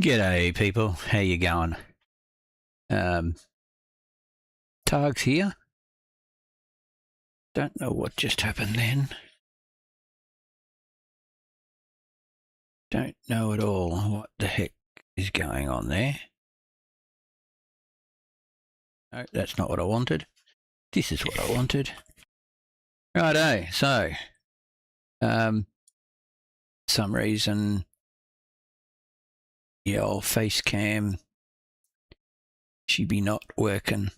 G'day people, how you going? Targs here. Don't know what just happened then. Don't know at all what the heck is going on there. No, that's not what I wanted. This is what I wanted. Righto, so some reason the old face cam she be not working.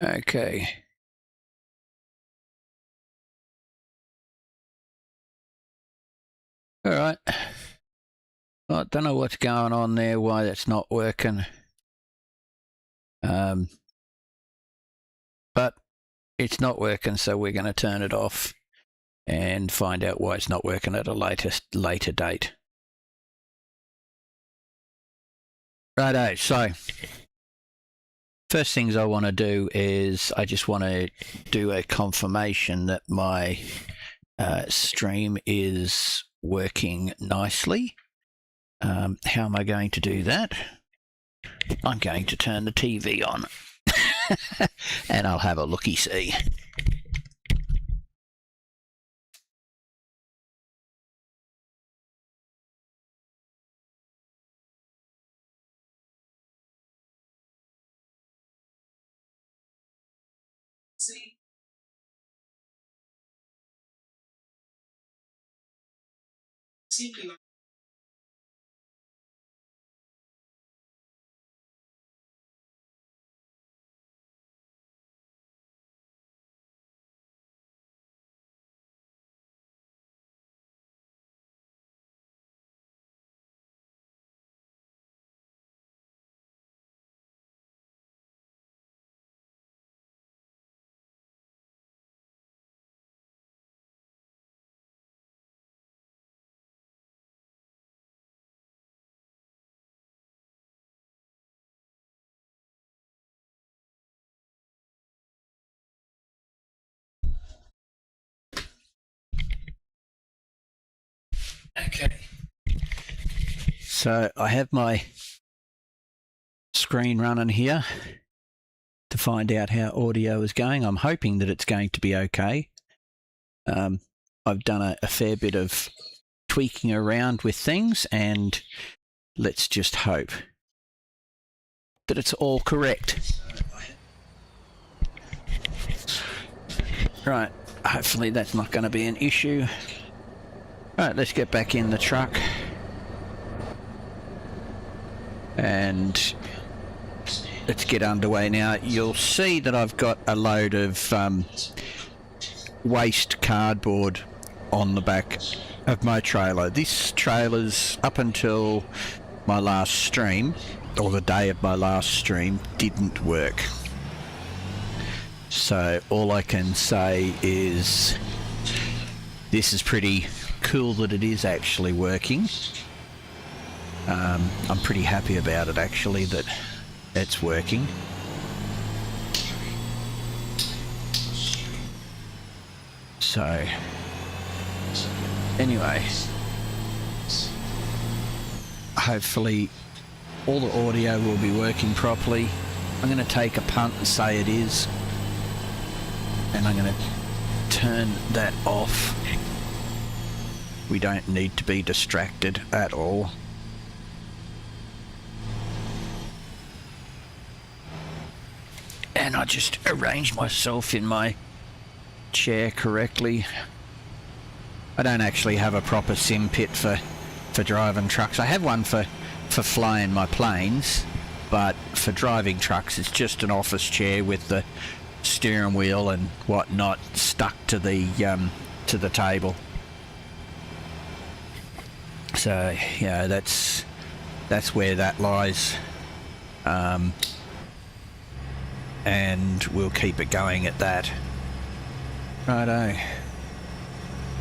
Okay. All right. Well, I don't know what's going on there, why that's not working. But it's not working, so we're going to turn it off and find out why it's not working at a later date. Righto, so first things I want to do is I just want to do a confirmation that my stream is working nicely. How am I going to do that? I'm going to turn the TV on and I'll have a looky-see. Okay. So I have my screen running here to find out how audio is going. I'm hoping that it's going to be okay. I've done a fair bit of tweaking around with things, and let's just hope that it's all correct. Right, hopefully that's not going to be an issue. Right, let's get back in the truck and let's get underway now. You'll see that I've got a load of waste cardboard on the back of my trailer. This trailer's up until my last stream, or the day of my last stream, didn't work. So all I can say is this is pretty cool that it is actually working. I'm pretty happy about it actually, that it's working. So anyway, hopefully all the audio will be working properly. I'm going to take a punt and say it is, and I'm going to turn that off. We don't need to be distracted at all. And I just arrange myself in my chair correctly. I don't actually have a proper sim pit for driving trucks. I have one for flying my planes, but for driving trucks it's just an office chair with the steering wheel and whatnot stuck to the table. So yeah, that's where that lies, and we'll keep it going at that. Righto.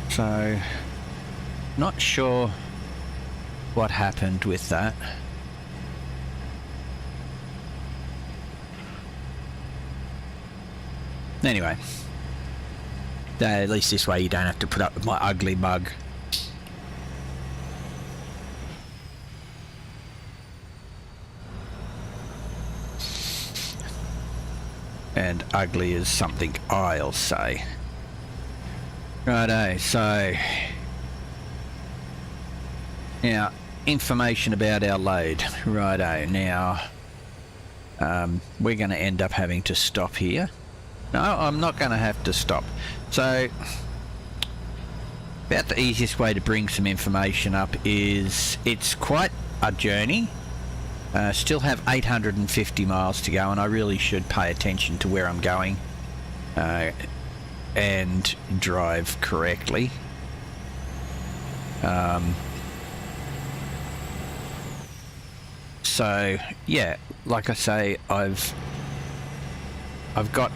So not sure what happened with that. Anyway, At least this way you don't have to put up with my ugly mug. And ugly is something I'll say. Righto, so now information about our load. Righto, now we're going to end up having to stop here. No, I'm not going to have to stop. So about the easiest way to bring some information up is it's quite a journey. Still have 850 miles to go, and I really should pay attention to where I'm going and drive correctly. So yeah, like I say, I've got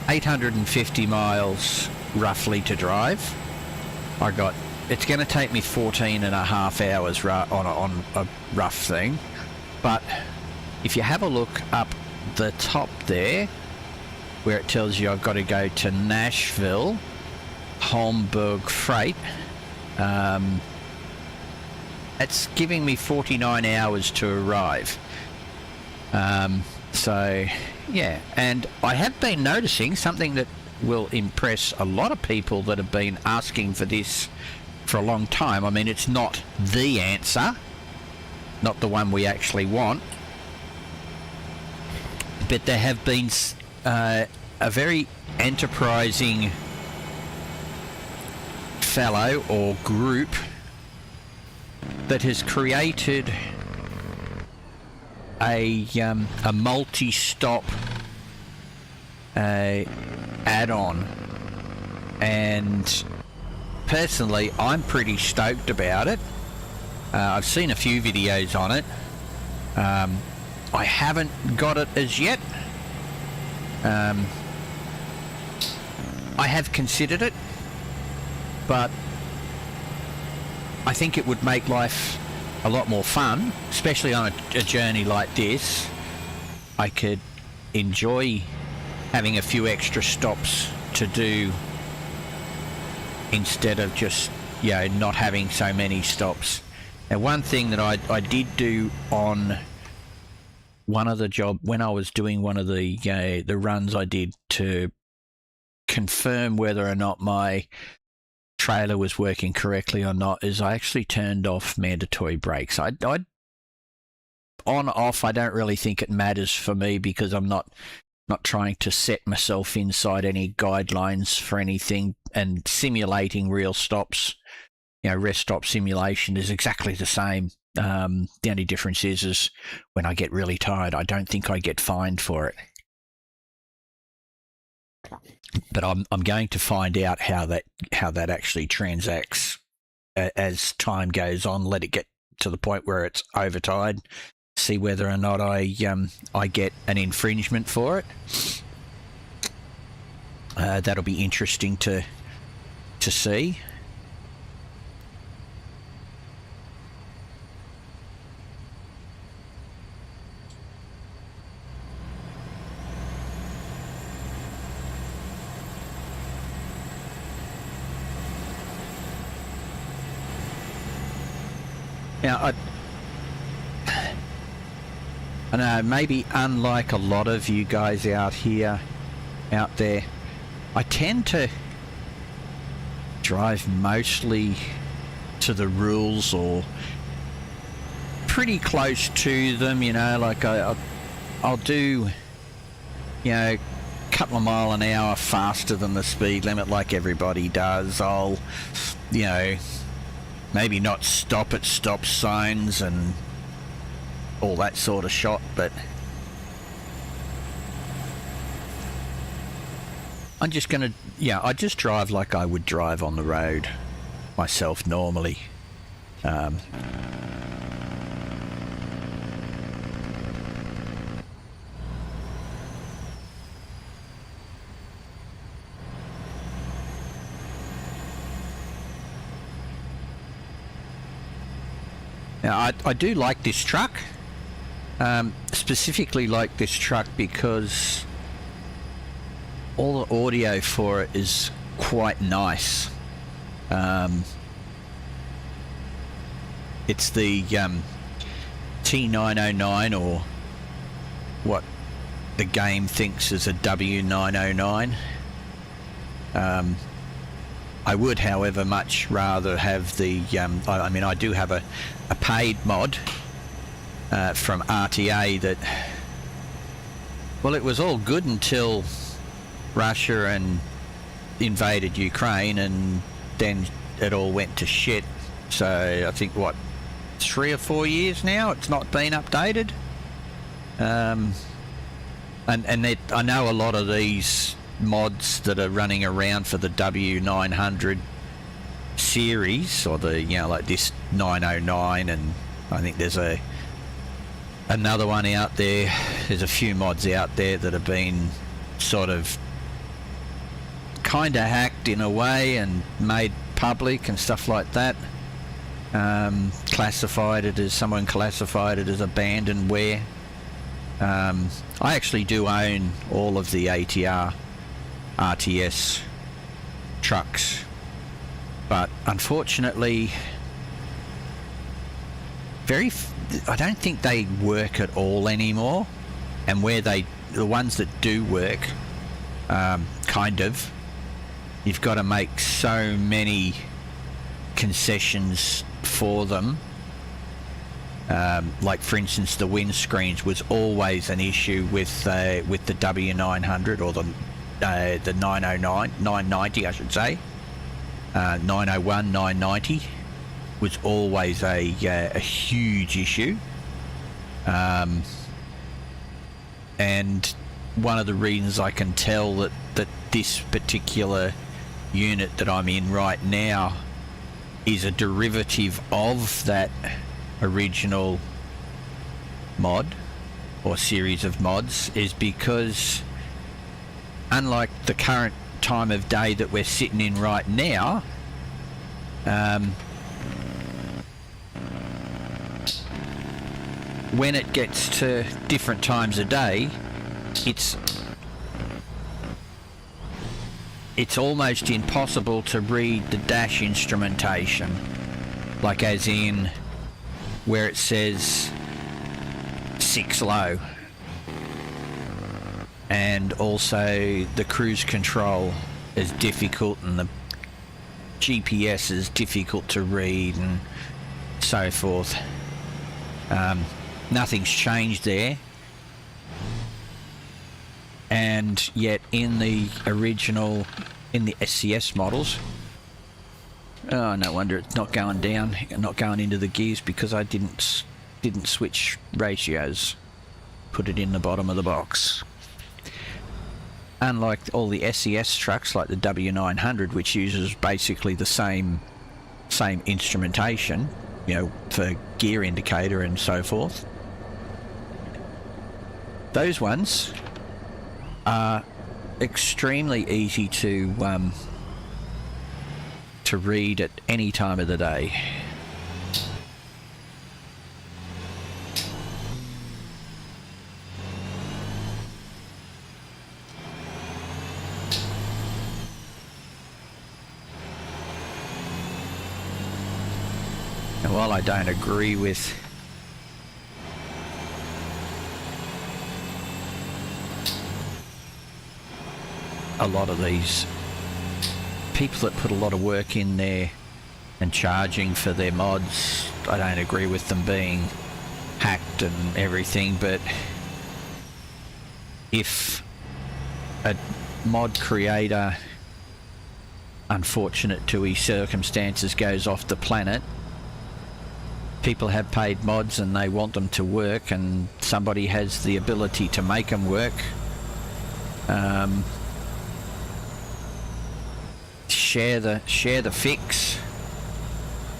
850 miles roughly to drive. It's going to take me 14 and a half hours on a rough thing, but if you have a look up the top there where it tells you I've got to go to Nashville, Homburg Freight, it's giving me 49 hours to arrive. So yeah, and I have been noticing something that will impress a lot of people that have been asking for this for a long time. I mean, it's not the answer, not the one we actually want, but there have been a very enterprising fellow or group that has created a multi-stop add-on, and personally I'm pretty stoked about it. I've seen a few videos on it. I haven't got it as yet. I have considered it, but I think it would make life a lot more fun, especially on a journey like this. I could enjoy having a few extra stops to do instead of just, you know, not having so many stops. And one thing that I did do on one of the when I was doing one of the runs I did to confirm whether or not my trailer was working correctly or not, is I actually turned off mandatory brakes. I on off, I don't really think it matters for me, because I'm not trying to set myself inside any guidelines for anything, and simulating real stops, you know, rest stop simulation is exactly the same. The only difference is when I get really tired, I don't think I get fined for it. But I'm going to find out how that actually transacts as time goes on. Let it get to the point where it's overtide. See whether or not I get an infringement for it. That'll be interesting to see. Now, I know, maybe unlike a lot of you guys out there, I tend to drive mostly to the rules or pretty close to them, you know, like I'll do, you know, a couple of mile an hour faster than the speed limit like everybody does. I'll, you know, maybe not stop at stop signs and all that sort of shot, but I'm just gonna, yeah, I just drive like I would drive on the road myself normally. Now, I do like this truck, specifically like this truck because all the audio for it is quite nice. It's the T909, or what the game thinks is a W909. I would, however, much rather have the I mean, I do have a paid mod from RTA that, well, it was all good until Russia and invaded Ukraine, and then it all went to shit. So I think, what, 3 or 4 years now it's not been updated. And I know a lot of these mods that are running around for the W900 series, or the, you know, like this 909, and I think there's another one out there. There's a few mods out there that have been sort of kind of hacked in a way and made public and stuff like that. Someone classified it as abandonware. I actually do own all of the ATR RTS trucks, but unfortunately I don't think they work at all anymore. And the ones that do work, you've got to make so many concessions for them. Like, for instance, the windscreens was always an issue with the W900, or the 990, I should say. 901, 990 was always a huge issue. And one of the reasons I can tell that this particular unit that I'm in right now is a derivative of that original mod or series of mods is because, unlike the current time of day that we're sitting in right now, when it gets to different times of day, it's almost impossible to read the dash instrumentation, like as in where it says 6 low, and also the cruise control is difficult, and the GPS is difficult to read, and so forth. Nothing's changed there, and yet in the SCS models, oh, no wonder it's not going down, not going into the gears, because I didn't switch ratios, put it in the bottom of the box. Unlike all the SCS trucks like the W900, which uses basically the same instrumentation, you know, for gear indicator and so forth, those ones are extremely easy to read at any time of the day. And while I don't agree with a lot of these people that put a lot of work in there and charging for their mods, I don't agree with them being hacked and everything, but if a mod creator, unfortunate to his circumstances, goes off the planet, people have paid mods and they want them to work, and somebody has the ability to make them work, share the fix.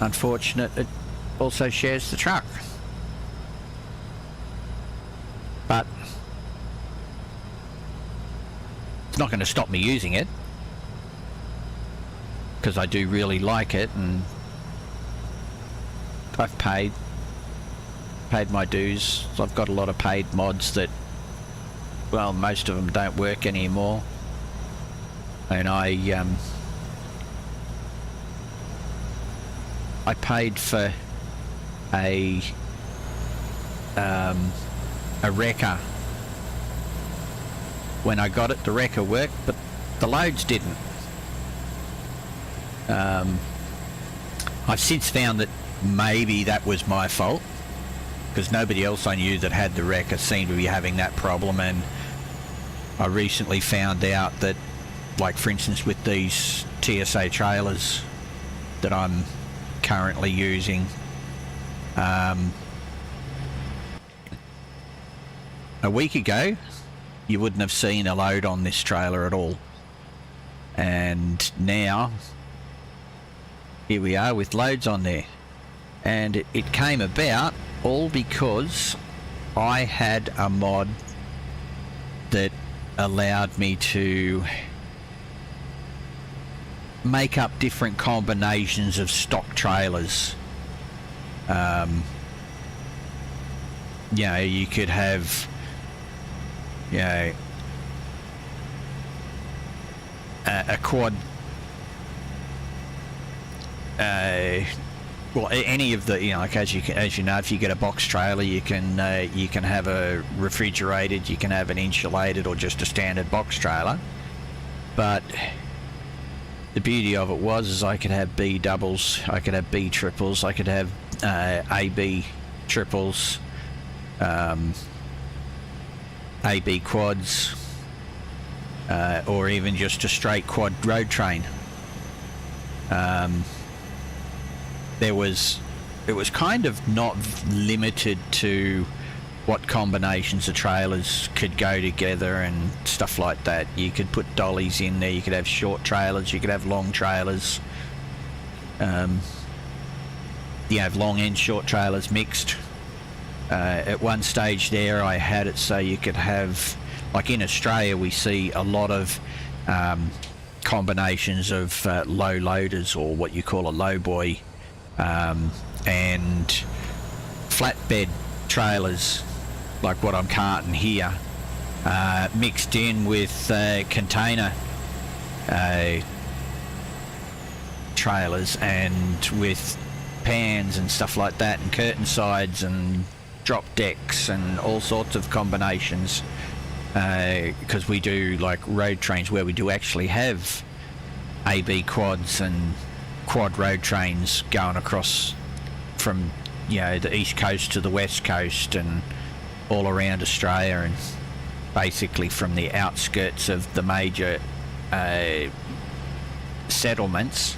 Unfortunate, it also shares the truck, but it's not going to stop me using it, because I do really like it, and I've paid my dues. I've got a lot of paid mods that, well, most of them don't work anymore. And I paid for a wrecker when I got it. The wrecker worked, but the loads didn't. I've since found that maybe that was my fault, because nobody else I knew that had the wrecker seemed to be having that problem. And I recently found out that, like for instance with these TSA trailers that I'm currently using, a week ago you wouldn't have seen a load on this trailer at all, and now here we are with loads on there. And it came about all because I had a mod that allowed me to make up different combinations of stock trailers. You know, you could have, you know, a quad, well, any of the, you know, like as you know, if you get a box trailer, you can have a refrigerated, you can have an insulated, or just a standard box trailer. But the beauty of it was I could have B doubles, I could have B triples, I could have AB triples, AB quads, or even just a straight quad road train. It was kind of not limited to what combinations of trailers could go together and stuff like that. You could put dollies in there, you could have short trailers, you could have long trailers. You have long and short trailers mixed. At one stage there I had it so you could have, like in Australia we see a lot of combinations of low loaders, or what you call a low boy, and flatbed trailers like what I'm carting here, mixed in with container trailers, and with pans and stuff like that, and curtain sides and drop decks and all sorts of combinations, because we do like road trains where we do actually have AB quads and quad road trains going across from, you know, the east coast to the west coast and all around Australia, and basically from the outskirts of the major settlements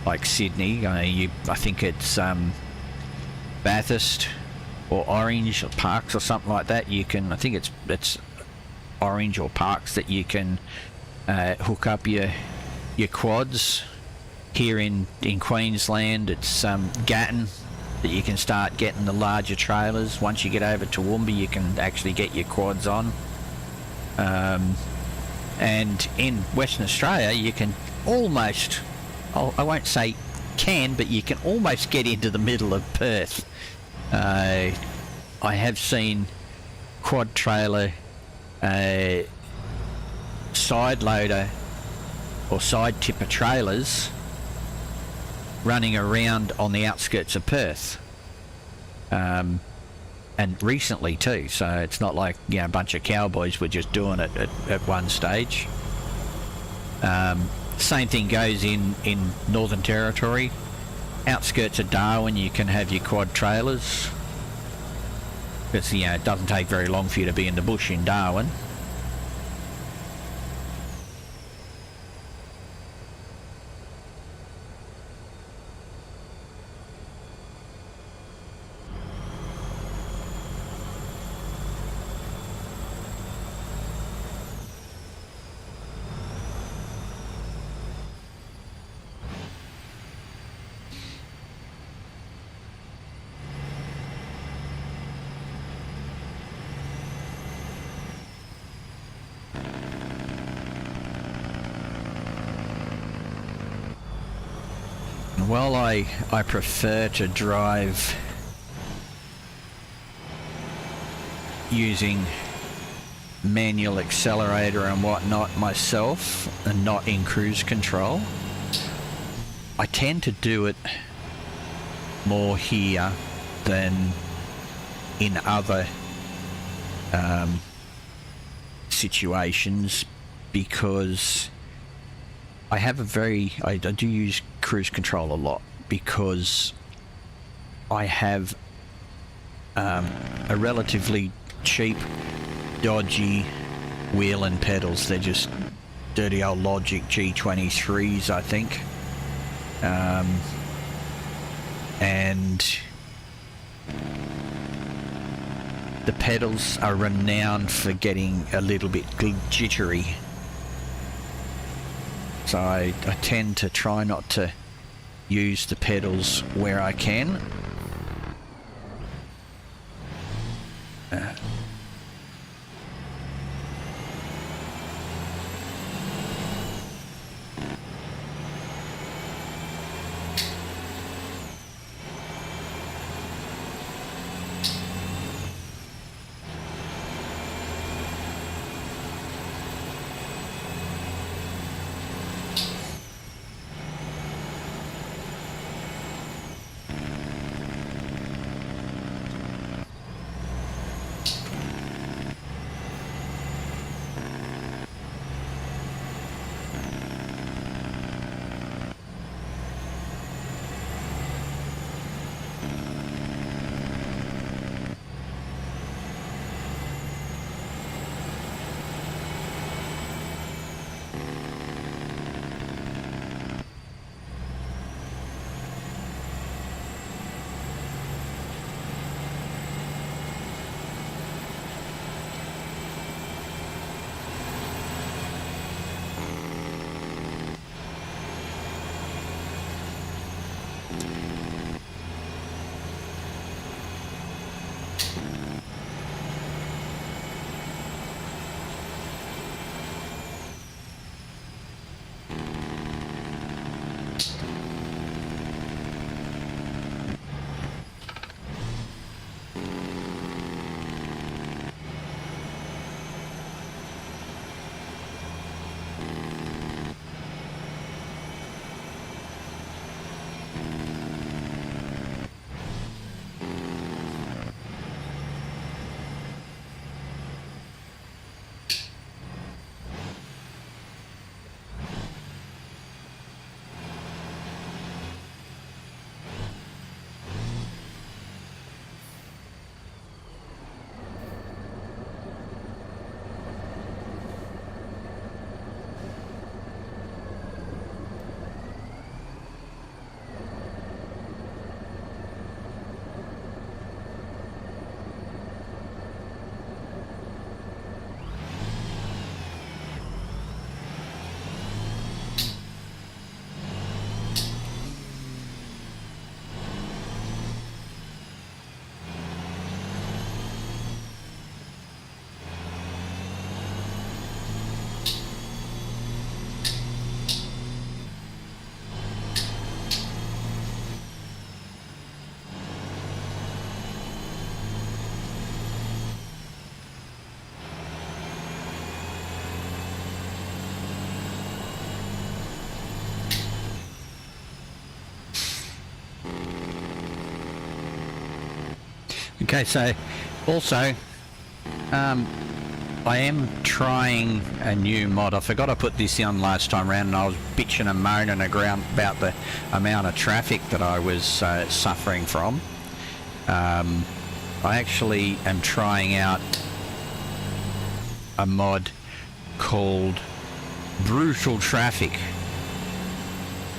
like Sydney. I think it's Bathurst or Orange or Parks or something like that. You can, I think it's Orange or Parks, that you can hook up your quads. Here in Queensland it's Gatton that you can start getting the larger trailers. Once you get over to Toowoomba you can actually get your quads on, and in Western Australia you can almost, I won't say can, but you can almost get into the middle of Perth. I have seen quad trailer side loader or side tipper trailers running around on the outskirts of Perth, and recently too, so it's not like, you know, a bunch of cowboys were just doing it at one stage. Same thing goes in Northern Territory, outskirts of Darwin. You can have your quad trailers, because, you know, it doesn't take very long for you to be in the bush in Darwin. Well, I prefer to drive using manual accelerator and whatnot myself and not in cruise control. I tend to do it more here than in other situations, because I do use cruise control a lot because I have a relatively cheap, dodgy wheel and pedals. They're just dirty old Logic G23s, I think. And the pedals are renowned for getting a little bit jittery. So I tend to try not to use the pedals where I can. Okay, so also I am trying a new mod. I forgot I put this on last time around, and I was bitching and moaning about the amount of traffic that I was suffering from. I actually am trying out a mod called Brutal Traffic,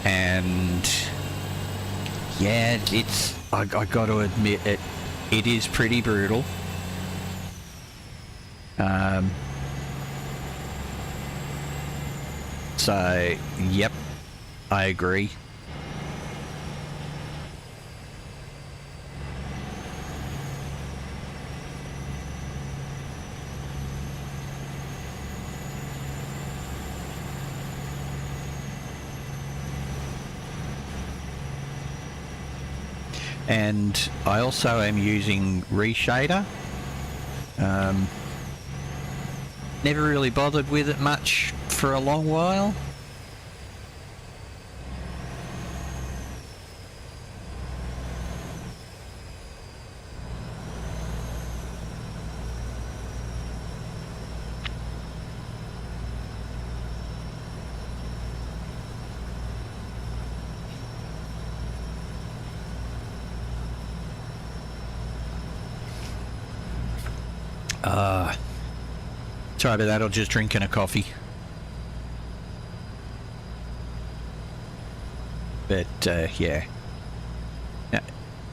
and yeah, I got to admit it is pretty brutal. So, yep, I agree. And I also am using Reshader. never really bothered with it much for a long while. Sorry about that, I was just drinking a coffee. But, yeah. Now,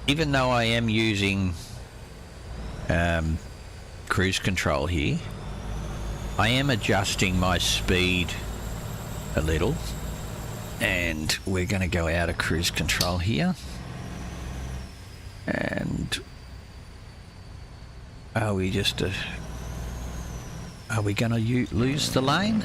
even though I am using cruise control here, I am adjusting my speed a little. And we're going to go out of cruise control here. And are we just... are we going to lose the lane?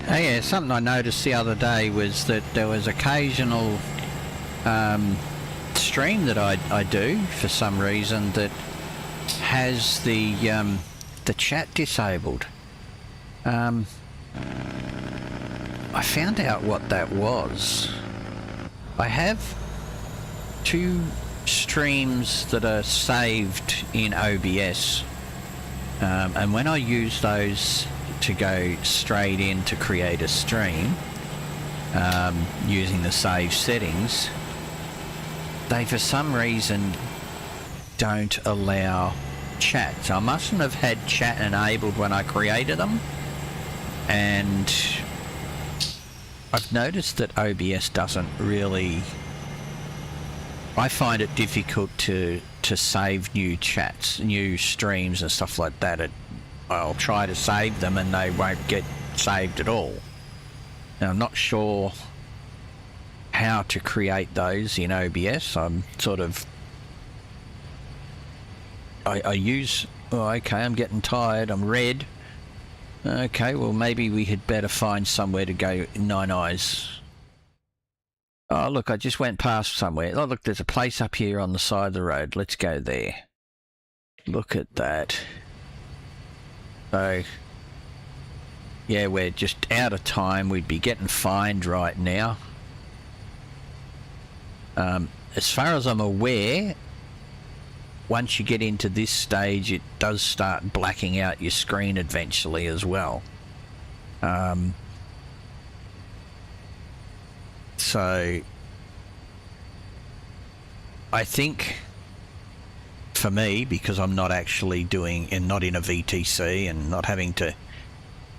Oh yeah, something I noticed the other day was that there was occasional stream that I do for some reason that has the chat disabled. I found out what that was. I have two streams that are saved in OBS, and when I use those to go straight in to create a stream using the save settings, they for some reason don't allow chat. So I mustn't have had chat enabled when I created them, and I've noticed that OBS doesn't really... I find it difficult to save new chats, new streams and stuff like that. I'll try to save them and they won't get saved at all. Now, I'm not sure how to create those in OBS. I'm sort of... I use... Oh, okay, I'm getting tired. I'm red. Okay, well, maybe we had better find somewhere to go. Nine Eyes. Oh, look, I just went past somewhere. Oh, look, there's a place up here on the side of the road. Let's go there. Look at that. So, yeah, we're just out of time. We'd be getting fined right now. As far as I'm aware, once you get into this stage, it does start blacking out your screen eventually as well. So I think for me, because I'm not actually doing and not in a VTC and not having to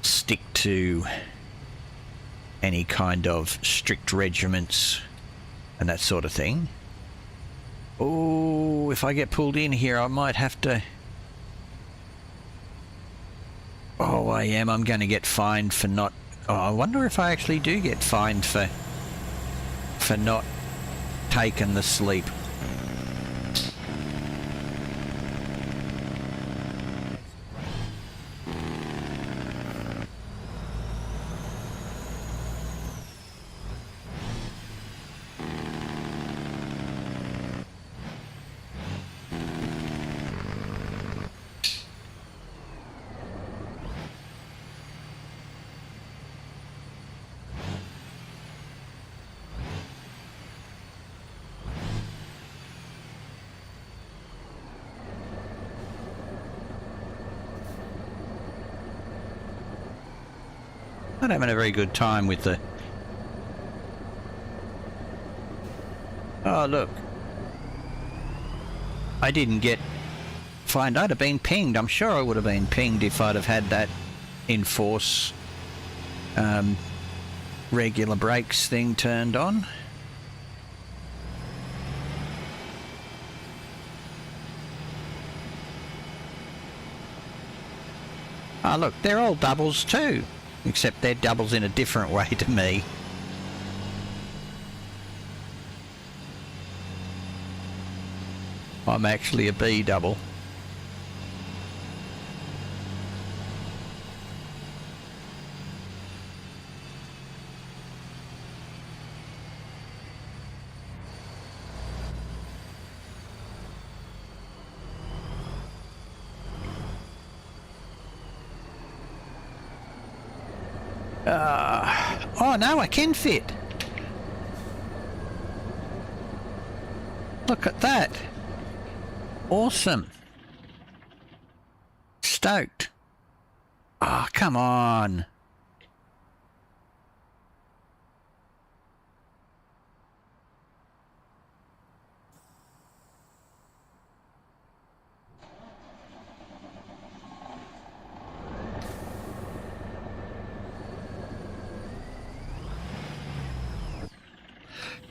stick to any kind of strict regiments and that sort of thing. Oh, if I get pulled in here, I might have to... Oh, I am. I'm going to get fined for not... Oh, I wonder if I actually do get fined for not taking the sleep. Not having a very good time with the... Oh, look. I didn't get fined. I'd have been pinged. I'm sure I would have been pinged if I'd have had that enforce regular brakes thing turned on. Oh, look, they're all doubles too. Except they're doubles in a different way to me. I'm actually a B double. Oh no, I can fit. Look at that. Awesome. Stoked. Oh, come on.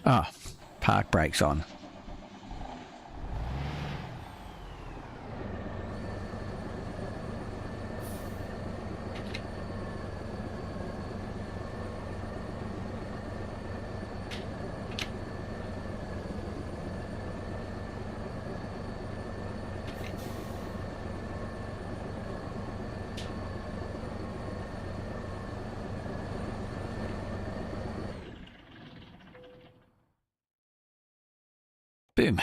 Oh, park brakes on. Boom.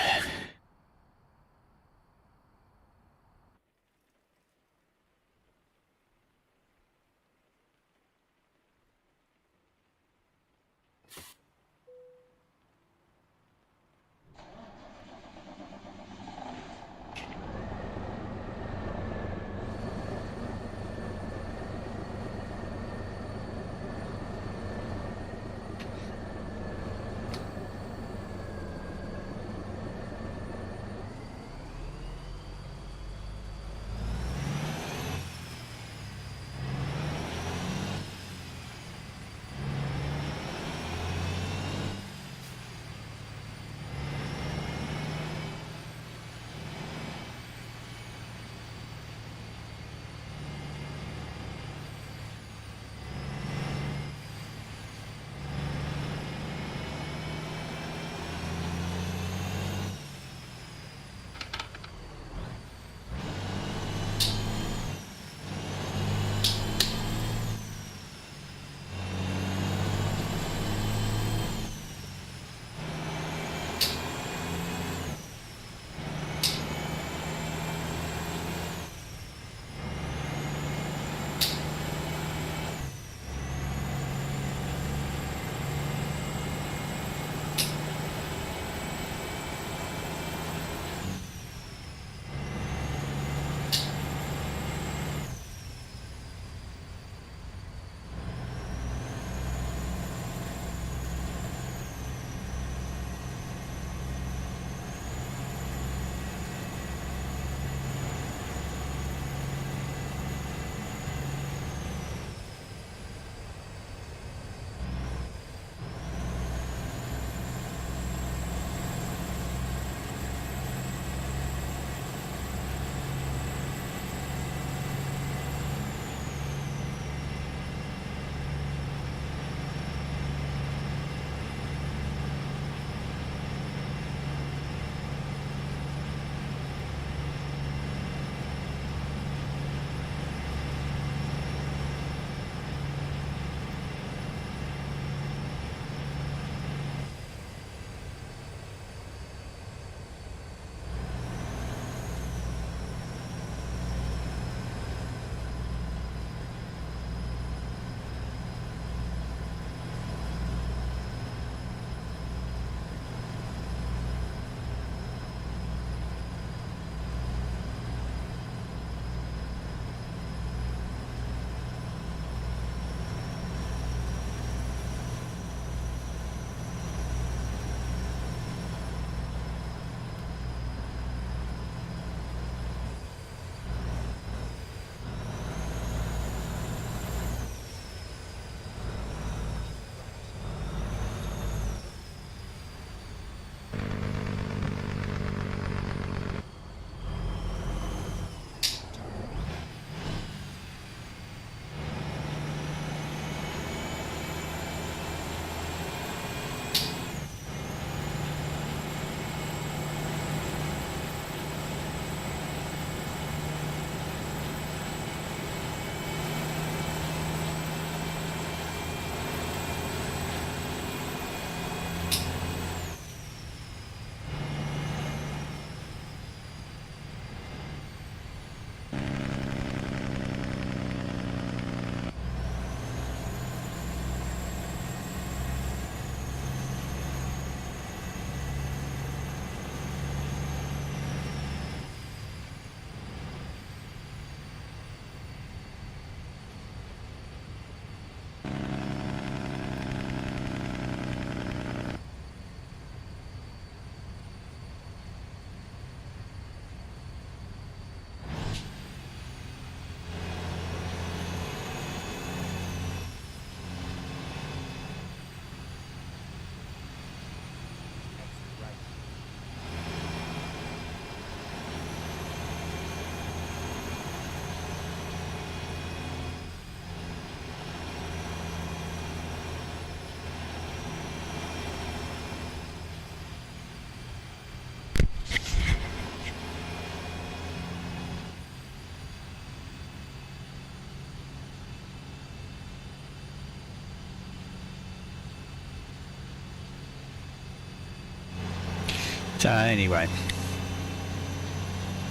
So anyway,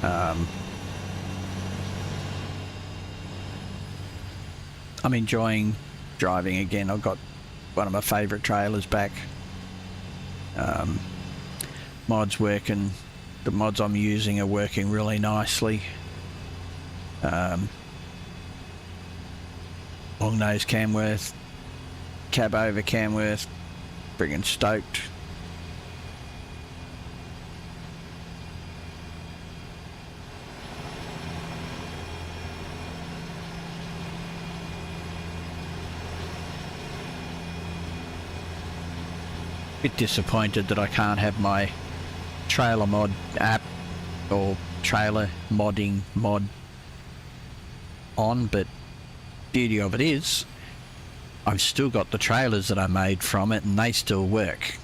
I'm enjoying driving again. I've got one of my favourite trailers back. Mods working. The mods I'm using are working really nicely. Long nose Camworth, cab over Camworth, friggin' stoked. Bit disappointed that I can't have my trailer mod app or trailer modding mod on, but beauty of it is I've still got the trailers that I made from it and they still work.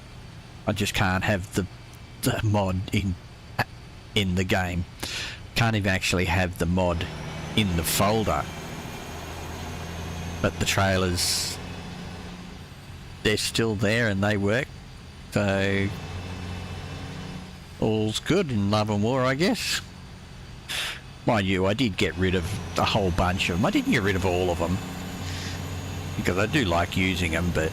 I just can't have the mod in the game. Can't even actually have the mod in the folder, but the trailers, they're still there and they work. So all's good in love and war, I guess. Mind you, I did get rid of a whole bunch of them. I didn't get rid of all of them because I do like using them, but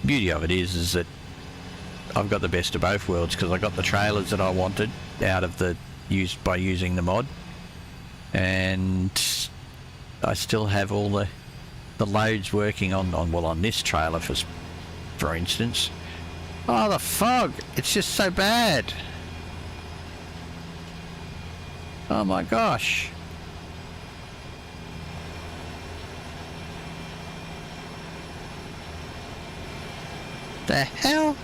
beauty of it is that I've got the best of both worlds because I got the trailers that I wanted out of the by using the mod, and I still have all the loads working on this trailer for instance. Oh, the fog! It's just so bad. Oh my gosh. The hell?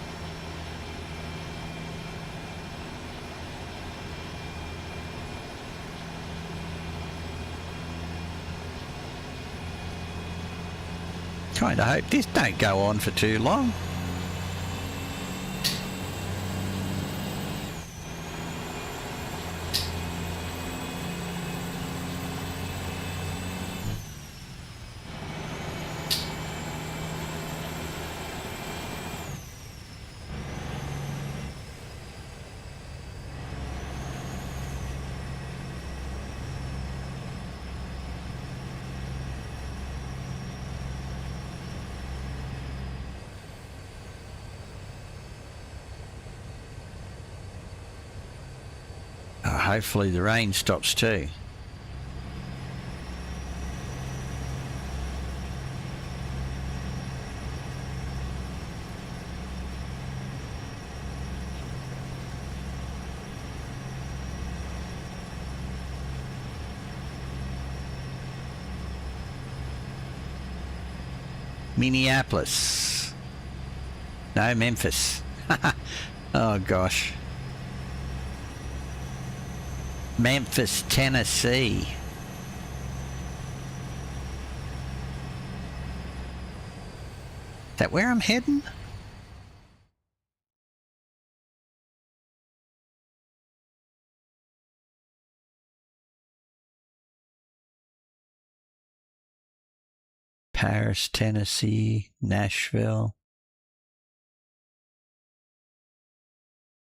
Kinda hope this don't go on for too long. Hopefully the rain stops too. Minneapolis. No, Memphis. Oh gosh. Memphis, Tennessee. Is that where I'm heading? Paris, Tennessee, Nashville,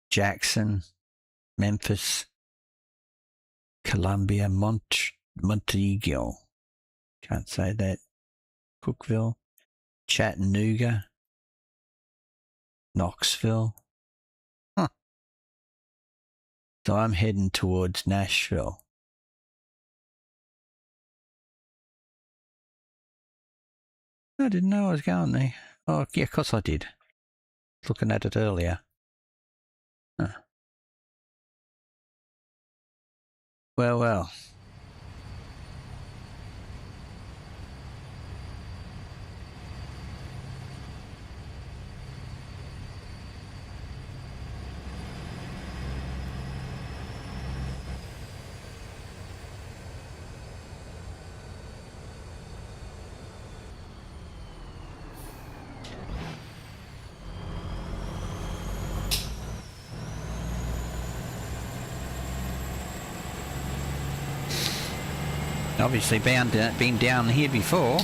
Jackson, Memphis, Columbia, Monteagle. Can't say that. Cookville, Chattanooga, Knoxville. Huh. So I'm heading towards Nashville. I didn't know I was going there. Oh, yeah, of course I did. Looking at it earlier. Huh. Well, well. Obviously been down here before.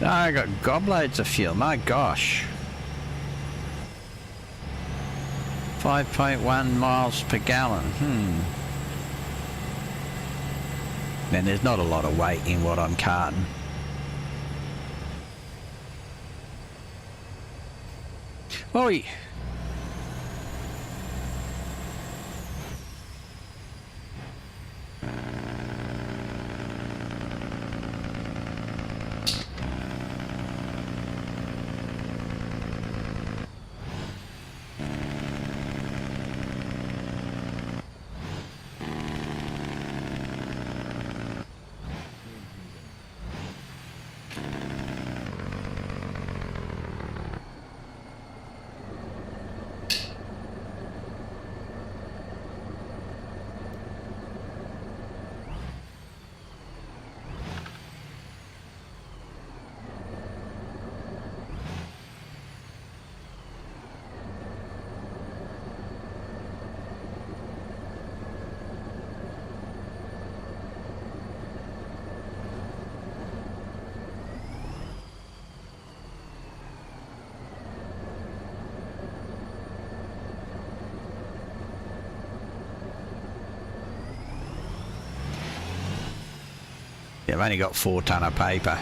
I got gobloads of fuel, my gosh. 5.1 miles per gallon, And there's not a lot of weight in what I'm carting. Oi! Yeah, I've only got 4 tonne of paper.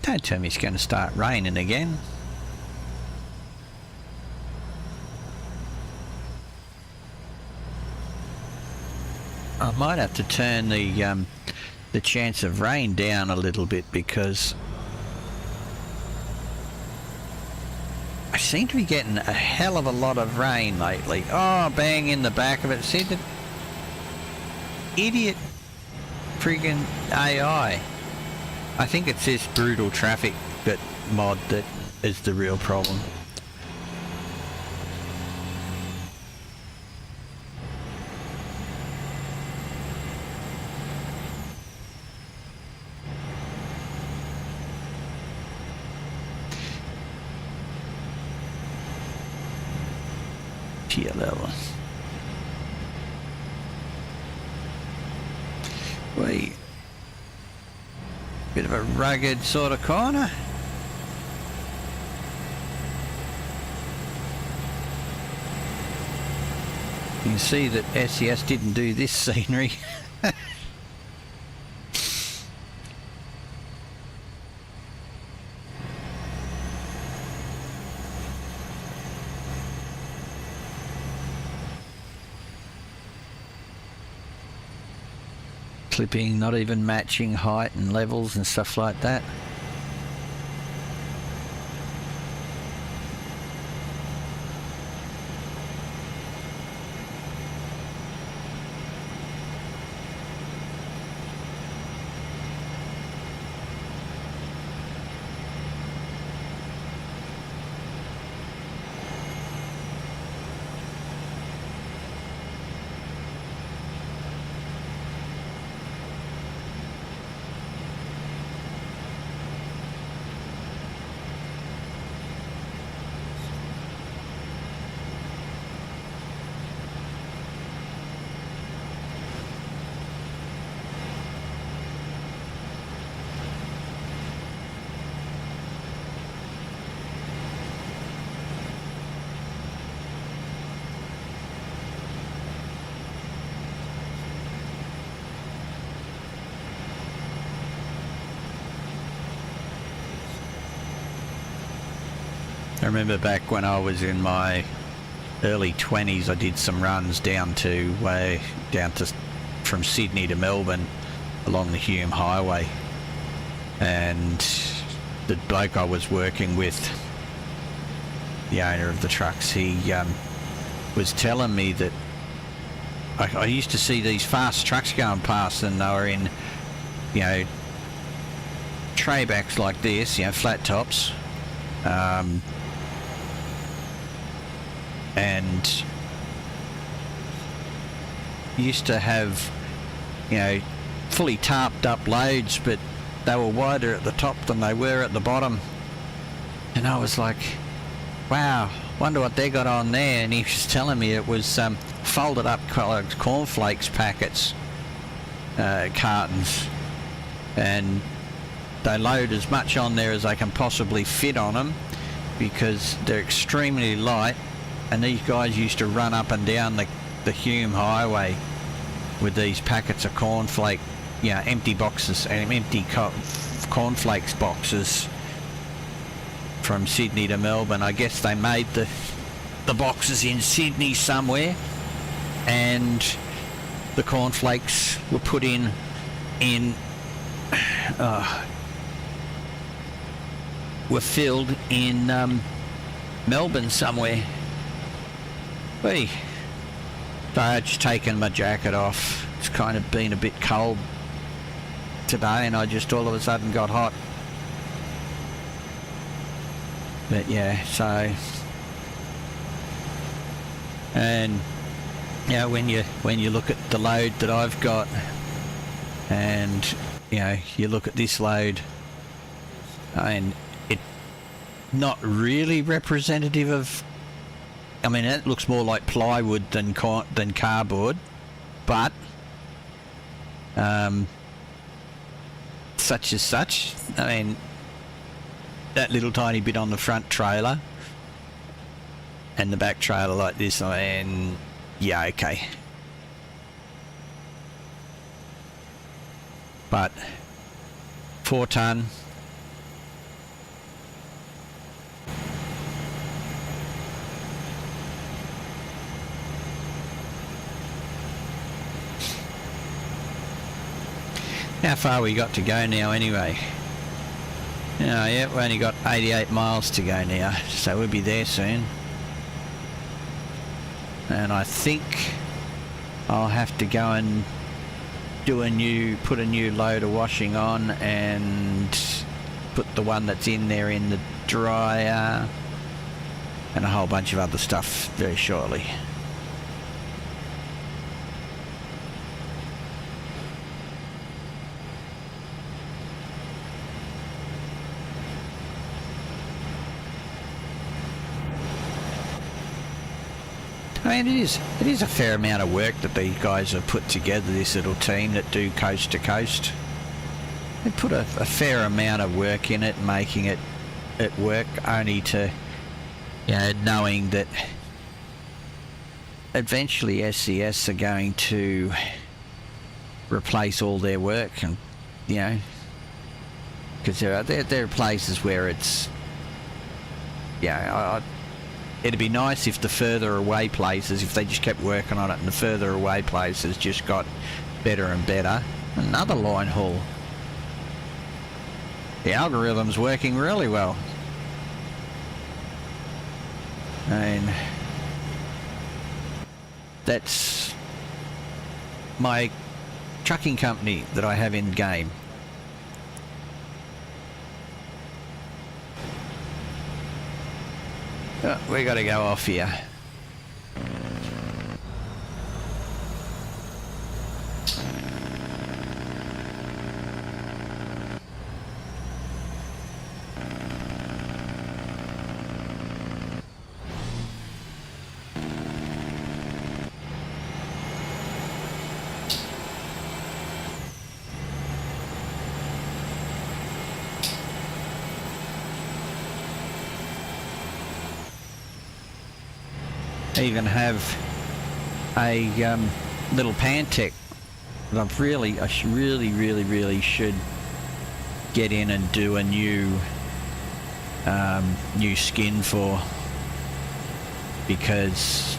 Don't tell me it's going to start raining again. I might have to turn the chance of rain down a little bit because I seem to be getting a hell of a lot of rain lately. Oh, bang in the back of it. See the idiot friggin' AI. I think it's this brutal traffic that mod that is the real problem. Tier level. Wait. Bit of a rugged sort of corner. You can see that SES didn't do this scenery. Clipping, not even matching height and levels and stuff like that. I remember back when I was in my early 20s, I did some runs down to from Sydney to Melbourne along the Hume Highway, and the bloke I was working with, the owner of the trucks, he was telling me that I used to see these fast trucks going past, and they were in, you know, tray backs like this, you know, flat tops, and used to have, you know, fully tarped up loads, but they were wider at the top than they were at the bottom. And I was like, wow, wonder what they got on there. And he was telling me it was folded up cornflakes packets, cartons, and they load as much on there as they can possibly fit on them because they're extremely light. And these guys used to run up and down the Hume Highway with these packets of cornflake, you know, empty boxes and empty cornflakes boxes from Sydney to Melbourne. I guess they made the boxes in Sydney somewhere, and the cornflakes were put in were filled in Melbourne somewhere. Hey, so I'd just taken my jacket off. It's kind of been a bit cold today, and I just all of a sudden got hot. But yeah, so, and you know, when you look at the load that I've got, and you know, you look at this load, and it not really representative of, I mean, it looks more like plywood than cardboard, but such as such. I mean, that little tiny bit on the front trailer and the back trailer like this, I mean, yeah, okay. But 4 ton. How far we got to go now anyway? Yeah, we've only got 88 miles to go now, so we'll be there soon. And I think I'll have to go and put a new load of washing on and put the one that's in there in the dryer and a whole bunch of other stuff very shortly. I mean, it is a fair amount of work that these guys have put together, this little team that do coast to coast. They put a fair amount of work in it, making it work, only to, you know, knowing that eventually SCS are going to replace all their work, and you know, because there are places where it's, yeah, it'd be nice if the further away places, if they just kept working on it, and the further away places just got better and better. Another line haul. The algorithm's working really well. And that's my trucking company that I have in game. Oh, we got to go off here. Even have a little Pantech that I really should get in and do a new skin for, because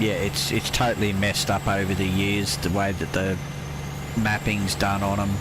yeah, it's totally messed up over the years, the way that the mapping's done on them.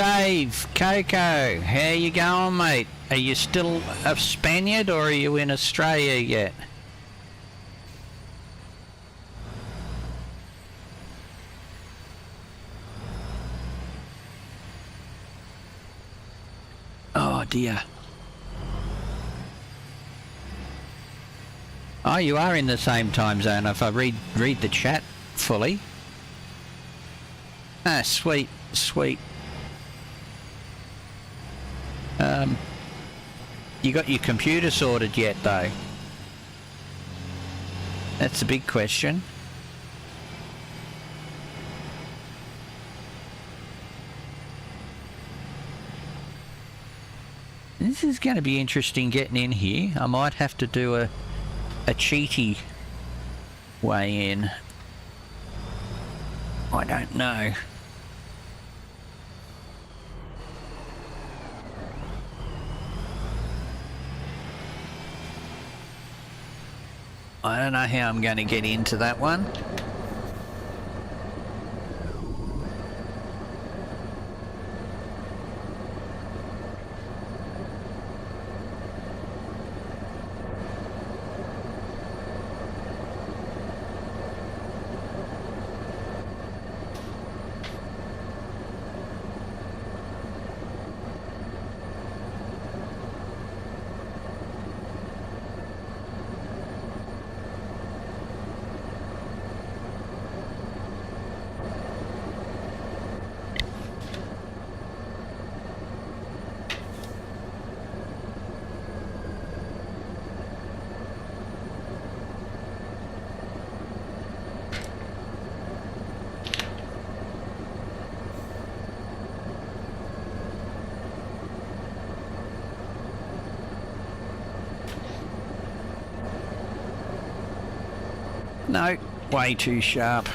Dave, Coco, how you going, mate? Are you still a Spaniard or are you in Australia yet? Oh dear. Oh, you are in the same time zone if I read the chat fully. Ah, sweet, sweet. You got your computer sorted yet, though? That's a big question. This is going to be interesting getting in here. I might have to do a cheaty way in. I don't know. I don't know how I'm going to get into that one. No, way too sharp.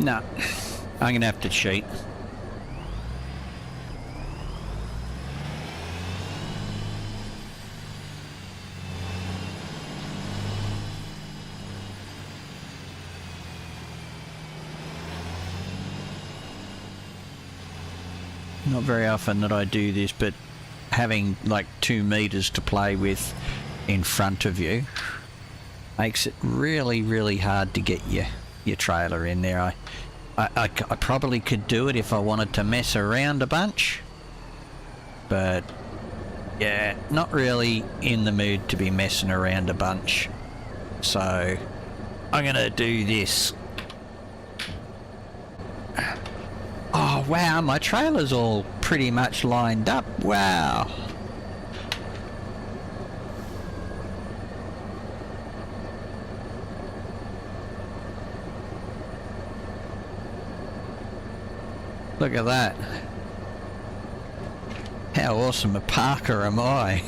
No, I'm going to have to cheat. Not very often that I do this, but having like 2 meters to play with in front of you makes it really, really hard to get your trailer in there. I probably could do it if I wanted to mess around a bunch, but yeah, not really in the mood to be messing around a bunch. So I'm gonna do this. Oh wow, my trailer's all pretty much lined up. Wow. Look at that. How awesome a parker am I?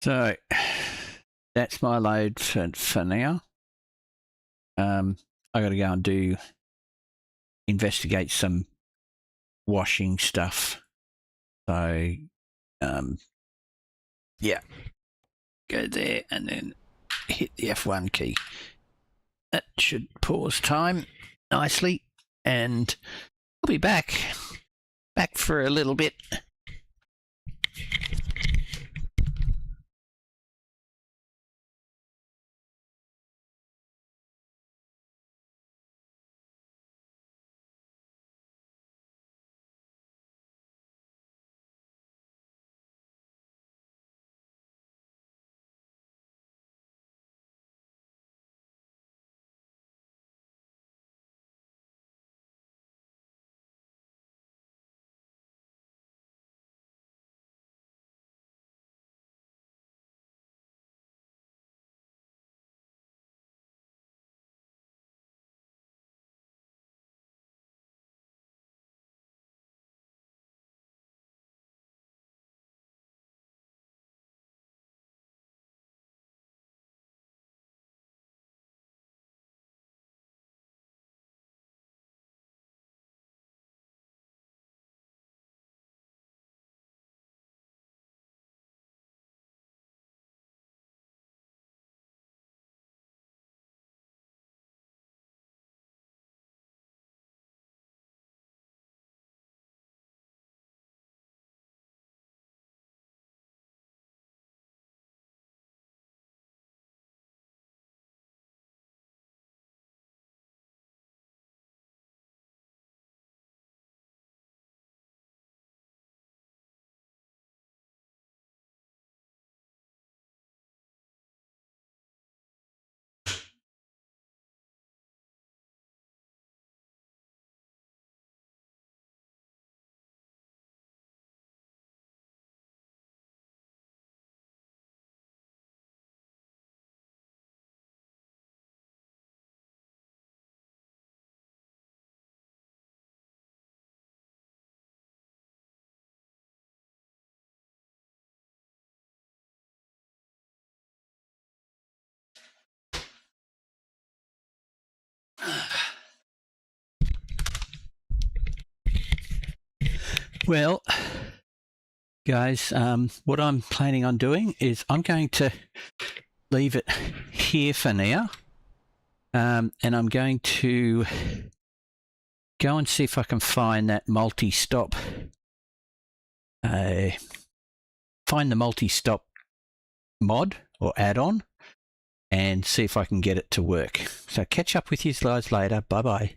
So that's my load for now. I got to go and investigate some washing stuff. So, yeah, go there and then hit the F1 key. That should pause time nicely, and I'll be back for a little bit. Well, guys, what I'm planning on doing is I'm going to leave it here for now, and I'm going to go and see if I can find that multi-stop. Find the multi-stop mod or add-on and see if I can get it to work. So catch up with you guys later. Bye-bye.